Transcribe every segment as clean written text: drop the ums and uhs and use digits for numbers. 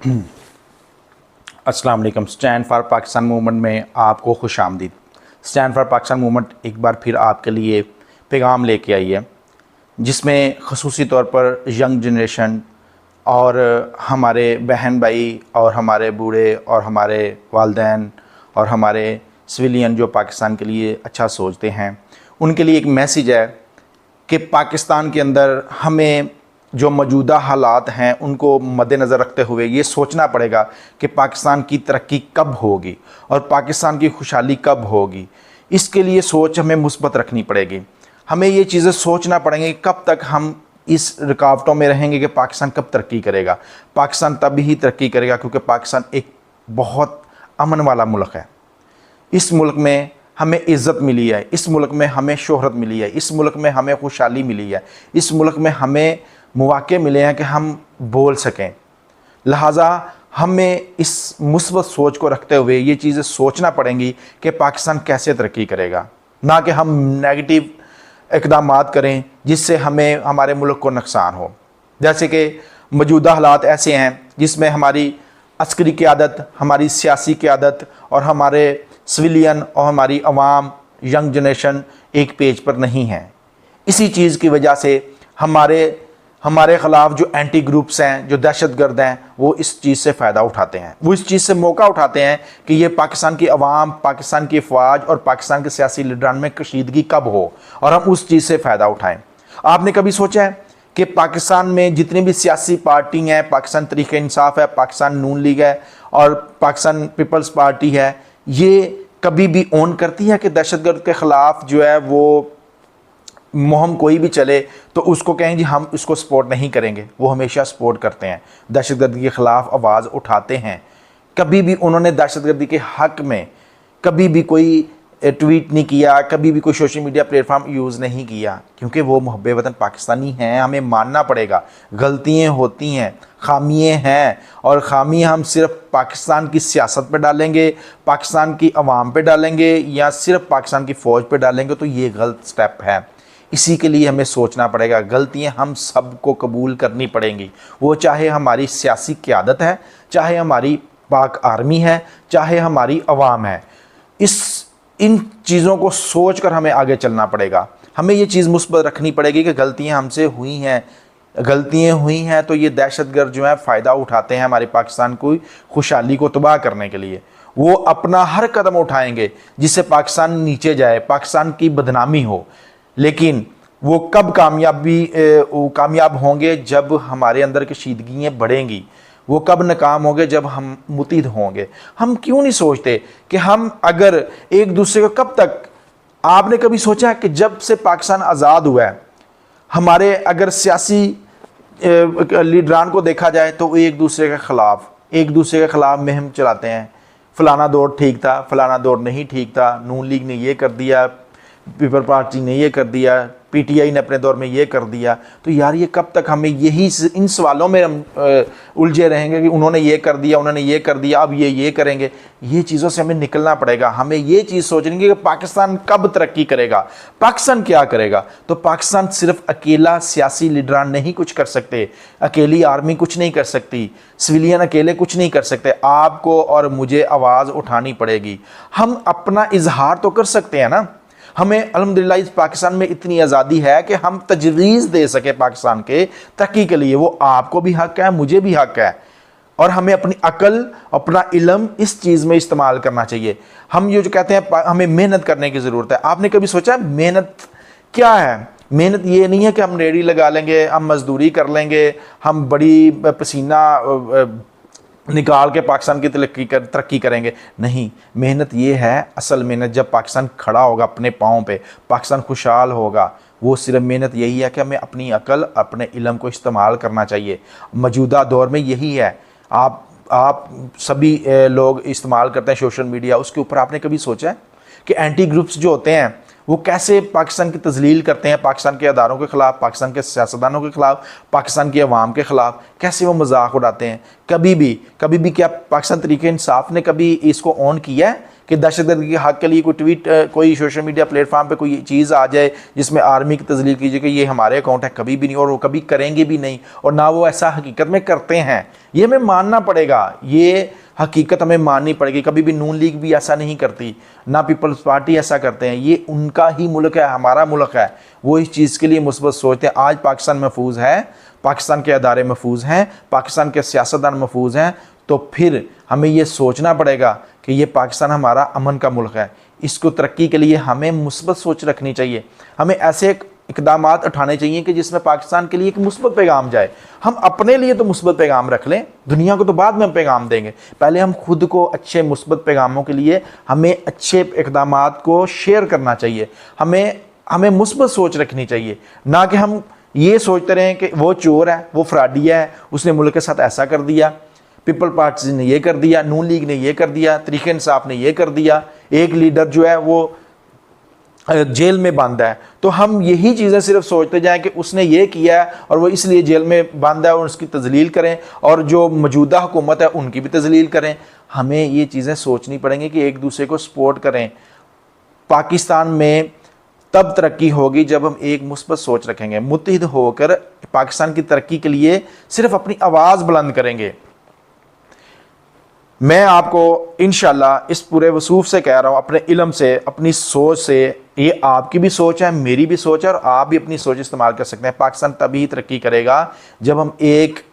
अस्सलाम वालेकुम। Stand for Pakistan movement में आपको खुश आमदीद। स्टैंड फॉर पाकिस्तान मूवमेंट एक बार फिर आपके लिए पैगाम लेके आई है, जिसमें ख़ुसूसी तौर पर यंग जनरेशन और हमारे बहन भाई और हमारे बूढ़े और हमारे वालिदैन और हमारे सिविलियन जो पाकिस्तान के लिए अच्छा सोचते हैं, उनके लिए एक मैसेज है कि पाकिस्तान के अंदर हमें जो मौजूदा हालात हैं उनको मद्देनज़र रखते हुए ये सोचना पड़ेगा कि पाकिस्तान की तरक्की कब होगी और पाकिस्तान की खुशहाली कब होगी। इसके लिए सोच हमें मुस्बत रखनी पड़ेगी। हमें ये चीज़ें सोचना पड़ेंगी कब तक हम इस रुकावटों में रहेंगे कि पाकिस्तान कब तरक्की करेगा। पाकिस्तान तभी ही तरक्की करेगा क्योंकि पाकिस्तान एक बहुत अमन वाला मुल्क है। इस मुल्क में हमें इज़्ज़त मिली है, इस मुल्क में हमें शोहरत मिली है, इस मुल्क में हमें खुशहाली मिली है, इस मुल्क में हमें मौके मिले हैं कि हम बोल सकें। लिहाजा हमें इस मुस्बत सोच को रखते हुए ये चीज़ें सोचना पड़ेंगी कि पाकिस्तान कैसे तरक्की करेगा, ना कि हम नेगेटिव इक़दामात करें जिससे हमें हमारे मुल्क को नुकसान हो। जैसे कि मौजूदा हालात ऐसे हैं जिसमें हमारी अस्करी क़यादत, हमारी सियासी क़यादत और हमारे सिविलियन और हमारी अवाम यंग जनरेशन एक पेज पर नहीं है। इसी चीज़ की वजह से हमारे ख़िलाफ़ जो एंटी ग्रुप्स हैं, जो दहशतगर्द हैं, वो इस चीज़ से फ़ायदा उठाते हैं। वो इस चीज़ से मौका उठाते हैं कि ये पाकिस्तान की अवाम, पाकिस्तान की फ़ौज और पाकिस्तान के सियासी लीडरान में कशीदगी कब हो और हम उस चीज़ से फ़ायदा उठाएं। आपने कभी सोचा है कि पाकिस्तान में जितनी भी सियासी पार्टी हैं, पाकिस्तान तहरीक इंसाफ है, पाकिस्तान नून लीग है और पाकिस्तान पीपल्स पार्टी है, ये कभी भी ओन करती है कि दहशतगर्द के ख़िलाफ़ जो है वो मुहिम कोई भी चले तो उसको कहें जी हम इसको सपोर्ट नहीं करेंगे? वो हमेशा सपोर्ट करते हैं, दहशतगर्दी के ख़िलाफ़ आवाज़ उठाते हैं। कभी भी उन्होंने दहशतगर्दी के हक़ में कभी भी कोई ट्वीट नहीं किया, कभी भी कोई सोशल मीडिया प्लेटफॉर्म यूज़ नहीं किया, क्योंकि वो मुहब्बे वतन पाकिस्तानी हैं। हमें मानना पड़ेगा, गलतियाँ होती हैं, खामियाँ हैं, और खामियाँ हम सिर्फ पाकिस्तान की सियासत पे डालेंगे, पाकिस्तान की अवाम पे डालेंगे या सिर्फ पाकिस्तान की फ़ौज पे डालेंगे तो ये गलत स्टेप है। इसी के लिए हमें सोचना पड़ेगा, गलतियाँ हम सबको कबूल करनी पड़ेंगी। वो चाहे हमारी सियासी क़यादत है, चाहे हमारी पाक आर्मी है, चाहे हमारी अवाम है। इन चीज़ों को सोच कर हमें आगे चलना पड़ेगा। हमें ये चीज़ मुस्बत रखनी पड़ेगी कि गलतियाँ हमसे हुई हैं, गलतियाँ हुई हैं तो ये दहशतगर्द जो है फ़ायदा उठाते हैं हमारे पाकिस्तान को खुशहाली को तबाह करने के लिए। वो अपना हर कदम उठाएंगे जिससे पाकिस्तान नीचे जाए, पाकिस्तान की बदनामी हो। लेकिन वो कब कामयाब होंगे? जब हमारे अंदर कशीदगियाँ बढ़ेंगी। वो कब नाकाम होंगे? जब हम मुत्तहिद होंगे। हम क्यों नहीं सोचते कि हम अगर एक दूसरे को कब तक, आपने कभी सोचा कि जब से पाकिस्तान आज़ाद हुआ है, हमारे अगर सियासी लीडरान को देखा जाए तो एक दूसरे के ख़िलाफ़ मुहिम चलाते हैं। फ़लाना दौर ठीक था, फ़लाना दौर नहीं ठीक था, नून लीग ने ये कर दिया, पीपल पार्टी ने ये कर दिया, पीटीआई ने अपने दौर में ये कर दिया। तो यार ये कब तक हमें इन सवालों में हम उलझे रहेंगे कि उन्होंने ये कर दिया, उन्होंने ये कर दिया, अब ये करेंगे? ये चीज़ों से हमें निकलना पड़ेगा। हमें ये चीज़ सोचनी है कि पाकिस्तान कब तरक्की करेगा, पाकिस्तान क्या करेगा। तो पाकिस्तान सिर्फ अकेला सियासी लीडरान नहीं कुछ कर सकते, अकेली आर्मी कुछ नहीं कर सकती, सिविलियन अकेले कुछ नहीं कर सकते। आपको और मुझे आवाज़ उठानी पड़ेगी। हम अपना इजहार तो कर सकते हैं ना। हमें अल्हम्दुलिल्लाह इस पाकिस्तान में इतनी आज़ादी है कि हम तजवीज़ दे सके पाकिस्तान के तरक्की के लिए। वो आपको भी हक़ है, मुझे भी हक़ है, और हमें अपनी अकल, अपना इल्म इस चीज़ में इस्तेमाल करना चाहिए। हम ये जो कहते हैं हमें मेहनत करने की ज़रूरत है, आपने कभी सोचा मेहनत क्या है? मेहनत ये नहीं है कि हम रेडी लगा लेंगे, हम मजदूरी कर लेंगे, हम बड़ी पसीना निकाल के पाकिस्तान की तरक्की करेंगे। नहीं, मेहनत ये है, असल मेहनत जब पाकिस्तान खड़ा होगा अपने पाँव पे, पाकिस्तान खुशहाल होगा, वो सिर्फ मेहनत यही है कि हमें अपनी अकल, अपने इल्म को इस्तेमाल करना चाहिए। मौजूदा दौर में यही है। आप सभी लोग इस्तेमाल करते हैं सोशल मीडिया, उसके ऊपर आपने कभी सोचा है कि एंटी ग्रुप्स जो होते हैं वो कैसे पाकिस्तान की तजलील करते हैं, पाकिस्तान के अदारों के ख़िलाफ़, पाकिस्तान के सियासतदानों के ख़िलाफ़, पाकिस्तान की अवाम के ख़िलाफ़ कैसे वो मजाक उड़ाते हैं? कभी भी क्या पाकिस्तान तहरीक इंसाफ ने कभी इसको ऑन किया है कि दहशतगर्दी के हक़ के लिए कोई ट्वीट, कोई सोशल मीडिया प्लेटफॉर्म पे कोई चीज़ आ जाए जिसमें आर्मी की तजलील कीजिए कि ये हमारे अकाउंट है, कभी भी नहीं, और वो कभी करेंगे भी नहीं, और ना वो ऐसा हकीकत में करते हैं। ये हमें मानना पड़ेगा, ये हकीकत हमें माननी पड़ेगी। कभी भी नून लीग भी ऐसा नहीं करती, ना पीपल्स पार्टी ऐसा करते हैं। ये उनका ही मुल्क है, हमारा मुल्क है, वो इस चीज़ के लिए मुस्बत सोचते हैं। आज पाकिस्तान महफूज है, पाकिस्तान के अदारे महफूज हैं, पाकिस्तान के सियासतदान महफूज हैं, तो फिर हमें ये सोचना पड़ेगा कि ये पाकिस्तान हमारा अमन का मुल्क है। इसको तरक्की के लिए हमें मुस्बत सोच रखनी चाहिए। हमें ऐसे इक़दाम उठाने चाहिए कि जिसमें पाकिस्तान के लिए एक मुस्बत पैगाम जाए। हम अपने लिए तो मुस्बत पैगाम रख लें, दुनिया को तो बाद में हम पैगाम देंगे। पहले हम खुद को अच्छे मुस्बत पैगामों के लिए हमें अच्छे इक़दाम को शेयर करना चाहिए। हमें मुस्बत सोच रखनी चाहिए, ना कि हम ये सोचते रहें कि वो चोर है, वो फ्राडिया है, उसने मुल्क के साथ ऐसा कर दिया, पीपल पार्टी ने ये कर दिया, नून लीग ने ये कर दिया, तरीके इंसाफ ने ये कर दिया, एक लीडर जो है वो जेल में बंद है। तो हम यही चीज़ें सिर्फ सोचते जाएं कि उसने ये किया है और वो इसलिए जेल में बंद है, और उसकी तजलील करें, और जो मौजूदा हुकूमत है उनकी भी तजलील करें। हमें ये चीज़ें सोचनी पड़ेंगी कि एक दूसरे को सपोर्ट करें। पाकिस्तान में तब तरक्की होगी जब हम एक मुस्बत सोच रखेंगे, मुत्तहिद होकर पाकिस्तान की तरक्की के लिए सिर्फ अपनी आवाज़ बुलंद करेंगे। मैं आपको इंशाल्लाह इस पूरे वसूफ से कह रहा हूँ, अपने इल्म से, अपनी सोच से, ये आपकी भी सोच है, मेरी भी सोच है, और आप भी अपनी सोच इस्तेमाल कर सकते हैं। पाकिस्तान तभी तरक्की करेगा जब हम एक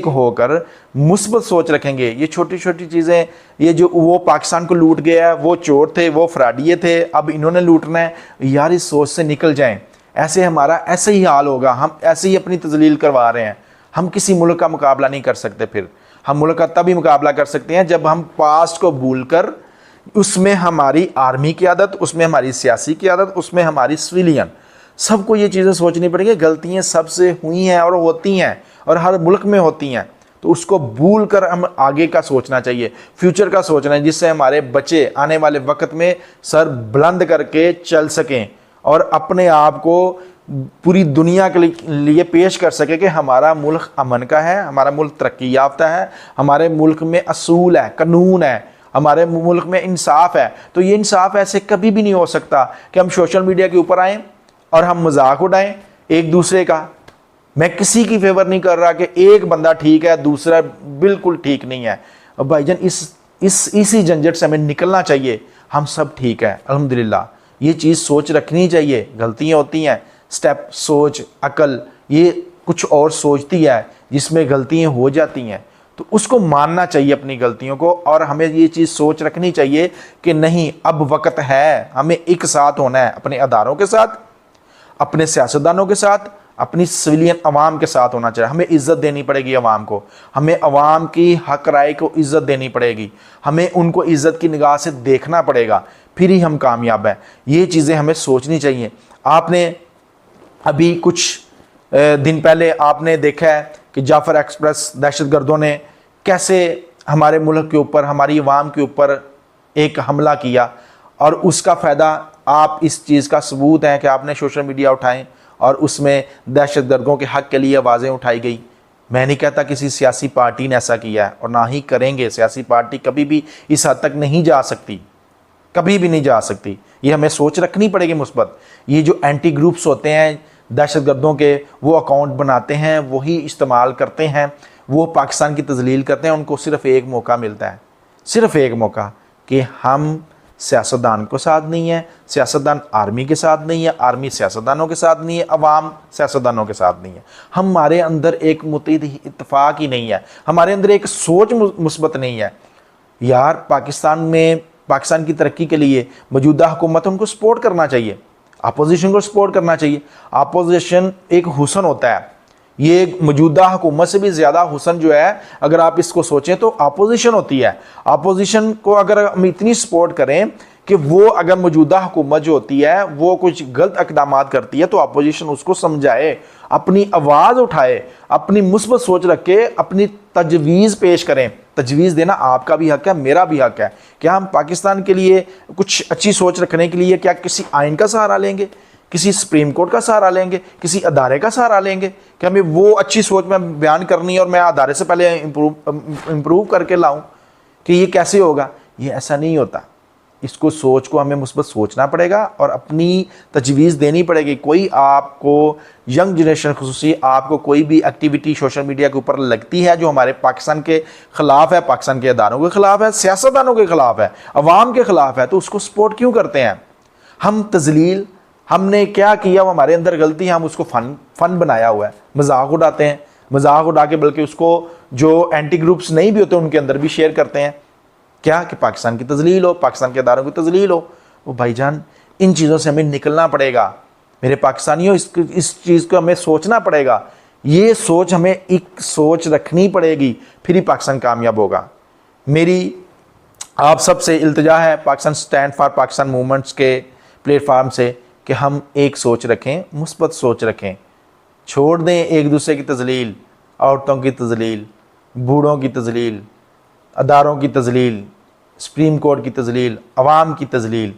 होकर मुस्बत सोच रखेंगे। ये छोटी छोटी चीज़ें, ये जो वो पाकिस्तान को लूट गया है, वो चोर थे, वो फ्राडिये थे, अब इन्होंने लूटना है, यार इस सोच से निकल जाएं। ऐसे हमारा ऐसे ही हाल होगा, हम ऐसे ही अपनी तजलील करवा रहे हैं। हम किसी मुल्क का मुकाबला नहीं कर सकते। फिर हम मुल्क का तभी मुकाबला कर सकते हैं जब हम पास्ट को भूलकर उसमें हमारी आर्मी की आदत, उसमें हमारी सियासी की आदत, उसमें हमारी सिविलियन, सबको ये चीज़ें सोचनी पड़ेगी। गलतियाँ सबसे हुई हैं और होती हैं, और हर मुल्क में होती हैं, तो उसको भूल कर हम आगे का सोचना चाहिए, फ्यूचर का सोचना है, जिससे हमारे बच्चे आने वाले वक्त में सर बुलंद करके चल सकें और अपने आप को पूरी दुनिया के लिए पेश कर सके कि हमारा मुल्क अमन का है, हमारा मुल्क तरक्की याफ्ता है, हमारे मुल्क में असूल है, कानून है, हमारे मुल्क में इंसाफ है। तो ये इंसाफ ऐसे कभी भी नहीं हो सकता कि हम सोशल मीडिया के ऊपर आएँ और हम मजाक उड़ाएं एक दूसरे का। मैं किसी की फेवर नहीं कर रहा कि एक बंदा ठीक है, दूसरा बिल्कुल ठीक नहीं है। अब भाईजान इसी झंझट से हमें निकलना चाहिए। हम सब ठीक है अल्हम्दुलिल्लाह, ये चीज़ सोच रखनी चाहिए। गलतियाँ होती हैं, स्टेप, सोच, अकल, ये कुछ और सोचती है जिसमें गलतियाँ हो जाती हैं, तो उसको मानना चाहिए अपनी गलतियों को। और हमें ये चीज़ सोच रखनी चाहिए कि नहीं, अब वक्त है, हमें एक साथ होना है, अपने अदारों के साथ, अपने सियासतदानों के साथ, अपनी सिविलियन अवाम के साथ होना चाहिए। हमें इज़्ज़त देनी पड़ेगी अवाम को, हमें अवाम की हक राय को इज़्ज़त देनी पड़ेगी, हमें उनको इज़्ज़त की निगाह से देखना पड़ेगा, फिर ही हम कामयाब हैं। ये चीज़ें हमें सोचनी चाहिए। आपने अभी कुछ दिन पहले आपने देखा है कि जाफ़र एक्सप्रेस दहशतगर्दों ने कैसे हमारे मुल्क के ऊपर, हमारी अवाम के ऊपर एक हमला किया, और उसका फ़ायदा आप इस चीज़ का सबूत है कि आपने सोशल मीडिया उठाएं और उसमें दहशतगर्दों के हक़ के लिए आवाज़ें उठाई गई। मैं नहीं कहता किसी सियासी पार्टी ने ऐसा किया है, और ना ही करेंगे। सियासी पार्टी कभी भी इस हद तक नहीं जा सकती, कभी भी नहीं जा सकती। ये हमें सोच रखनी पड़ेगी मुस्बत। ये जो एंटी ग्रुप्स होते हैं दहशतगर्दों के, वो अकाउंट बनाते हैं, वही इस्तेमाल करते हैं, वो पाकिस्तान की तजलील करते हैं। उनको सिर्फ़ एक मौका मिलता है, सिर्फ़ एक मौका, कि हम सियासतदान को साथ नहीं है, सियासतदान आर्मी के साथ नहीं है, आर्मी सियासतदानों के साथ नहीं है, अवाम सियासतदानों के साथ नहीं है। हमारे अंदर एक मुत्तहिद इत्तेफाक ही नहीं है, हमारे अंदर एक सोच मुस्बत नहीं है। यार पाकिस्तान की तरक्की के लिए मौजूदा हुकूमत उनको सपोर्ट करना चाहिए, अपोजिशन को सपोर्ट करना चाहिए। अपोजिशन एक हुस्न होता है, ये मौजूदा हुकूमत से भी ज़्यादा हुस्न जो है, अगर आप इसको सोचें तो अपोजिशन होती है। अपोजिशन को अगर हम इतनी सपोर्ट करें कि वो अगर मौजूदा हुकूमत जो होती है वो कुछ गलत इक़दाम करती है, तो अपोजिशन उसको समझाए, अपनी आवाज़ उठाए, अपनी मुस्बत सोच रख के अपनी तजवीज़ पेश करें। तजवीज़ देना आपका भी हक़ है, मेरा भी हक़ है। क्या हम पाकिस्तान के लिए कुछ अच्छी सोच रखने के लिए क्या किसी आइन का सहारा लेंगे, किसी सुप्रीम कोर्ट का सहारा लेंगे, किसी अदारे का सहारा लेंगे? कि हमें वो अच्छी सोच में बयान करनी है और मैं अदारे से पहले इम्प्रूव करके लाऊं कि ये कैसे होगा? ये ऐसा नहीं होता। इसको सोच को हमें मुस्बत सोचना पड़ेगा और अपनी तजवीज़ देनी पड़ेगी। कोई आपको यंग जनरेशन खुसूसी आपको कोई भी एक्टिविटी सोशल मीडिया के ऊपर लगती है जो हमारे पाकिस्तान के ख़िलाफ़ है, पाकिस्तान के अदारों के ख़िलाफ़ है, सियासतदानों के ख़िलाफ़ है, अवाम के ख़िलाफ़ है, तो उसको सपोर्ट क्यों करते हैं? हम तजलील, हमने क्या किया, वो हमारे अंदर गलती है, हम उसको फ़न बनाया हुआ है, मजाक उड़ाते हैं, मजाक उड़ा के बल्कि उसको जो एंटी ग्रुप्स नहीं भी होते उनके अंदर भी शेयर करते हैं क्या कि पाकिस्तान की तजलील हो, पाकिस्तान के अदारों की तजलील हो। वो भाईजान इन चीज़ों से हमें निकलना पड़ेगा मेरे पाकिस्तानियों, इस चीज़ को हमें सोचना पड़ेगा। ये सोच हमें एक सोच रखनी पड़ेगी, फिर ही पाकिस्तान कामयाब होगा। मेरी आप सबसे इल्तिजा है Pakistan stand for Pakistan movements के प्लेटफार्म से कि हम एक सोच रखें, मुस्बत सोच रखें, छोड़ दें एक दूसरे की तजलील, औरतों की तजलील, बूढ़ों की तजलील, अदारों की तजलील, सुप्रीम कोर्ट की तजलील, अवाम की तजलील।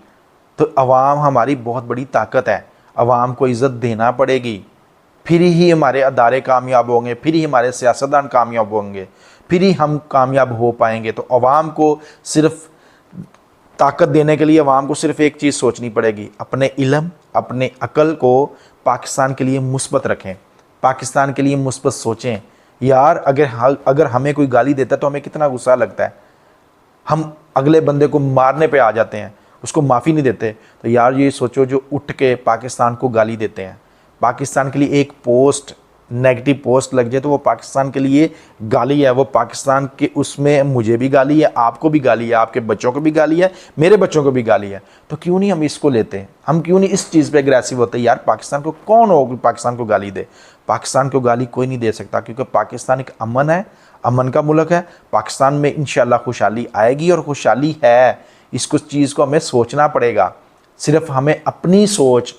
तो अवाम हमारी बहुत बड़ी ताकत है, अवाम को इज़्ज़त देना पड़ेगी, फिर ही हमारे अदारे कामयाब होंगे, फिर ही हमारे सियासतदान कामयाब होंगे, फिर ही हम कामयाब हो पाएंगे। तो अवाम को सिर्फ ताकत देने के लिए अवाम को सिर्फ एक चीज़ सोचनी पड़ेगी, अपने इल्म, अपने अकल को पाकिस्तान के लिए मुस्बत रखें, पाकिस्तान के लिए मुस्बत सोचें। यार अगर हमें कोई गाली देता है तो हमें कितना गुस्सा लगता है, हम अगले बंदे को मारने पे आ जाते हैं, उसको माफ़ी नहीं देते। तो यार ये सोचो जो उठ के पाकिस्तान को गाली देते हैं, पाकिस्तान के लिए एक पोस्ट, नेगेटिव पोस्ट लग जाए तो वो पाकिस्तान के लिए गाली है, वो पाकिस्तान के उसमें मुझे भी गाली है, आपको भी गाली है, आपके बच्चों को भी गाली है, मेरे बच्चों को भी गाली है। तो क्यों नहीं हम इसको लेते हैं, हम क्यों नहीं इस चीज़ पे अग्रेसिव होते? यार पाकिस्तान को कौन हो पाकिस्तान को गाली दे? पाकिस्तान को गाली कोई नहीं दे सकता, क्योंकि पाकिस्तान एक अमन है, अमन का मुल्क है। पाकिस्तान में इंशाल्लाह खुशहाली आएगी और खुशहाली है, इसको चीज़ को हमें सोचना पड़ेगा। सिर्फ हमें अपनी सोच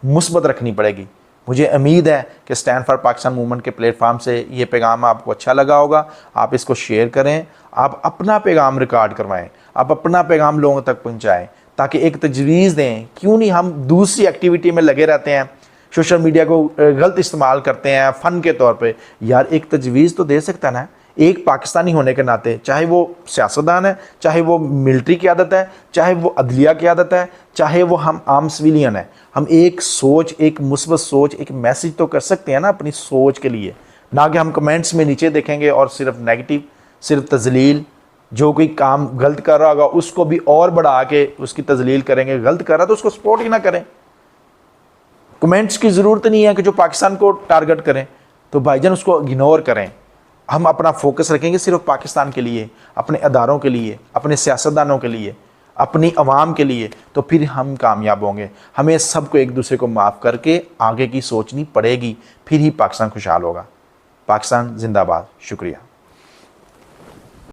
मुस्बत रखनी पड़ेगी। मुझे उम्मीद है कि स्टैंड फॉर पाकिस्तान मूवमेंट के प्लेटफार्म से ये पैगाम आपको अच्छा लगा होगा। आप इसको शेयर करें, आप अपना पैगाम रिकॉर्ड करवाएं, आप अपना पैगाम लोगों तक पहुंचाएं, ताकि एक तजवीज़ दें। क्यों नहीं हम दूसरी एक्टिविटी में लगे रहते हैं, सोशल मीडिया को गलत इस्तेमाल करते हैं फ़न के तौर पे? यार एक तजवीज़ तो दे सकता ना, एक पाकिस्तानी होने के नाते, चाहे वो सियासतदान है, चाहे वो मिलिट्री की आदत है, चाहे वो अदलिया की आदत है, चाहे वो हम आम सिविलियन है, हम एक सोच, एक मुस्बत सोच, एक मैसेज तो कर सकते हैं ना अपनी सोच के लिए। ना कि हम कमेंट्स में नीचे देखेंगे और सिर्फ नेगेटिव, सिर्फ तजलील, जो कोई काम गलत कर रहा होगा उसको भी और बढ़ा के उसकी तजलील करेंगे। गलत कर रहा तो उसको सपोर्ट ही ना करें। कमेंट्स की ज़रूरत नहीं है कि जो पाकिस्तान को टारगेट करें, तो भाईजान उसको इग्नोर करें। हम अपना फोकस रखेंगे सिर्फ पाकिस्तान के लिए, अपने अदारों के लिए, अपने सियासतदानों के लिए, अपनी आवाम के लिए, तो फिर हम कामयाब होंगे। हमें सबको एक दूसरे को माफ़ करके आगे की सोचनी पड़ेगी, फिर ही पाकिस्तान खुशहाल होगा। पाकिस्तान जिंदाबाद। शुक्रिया।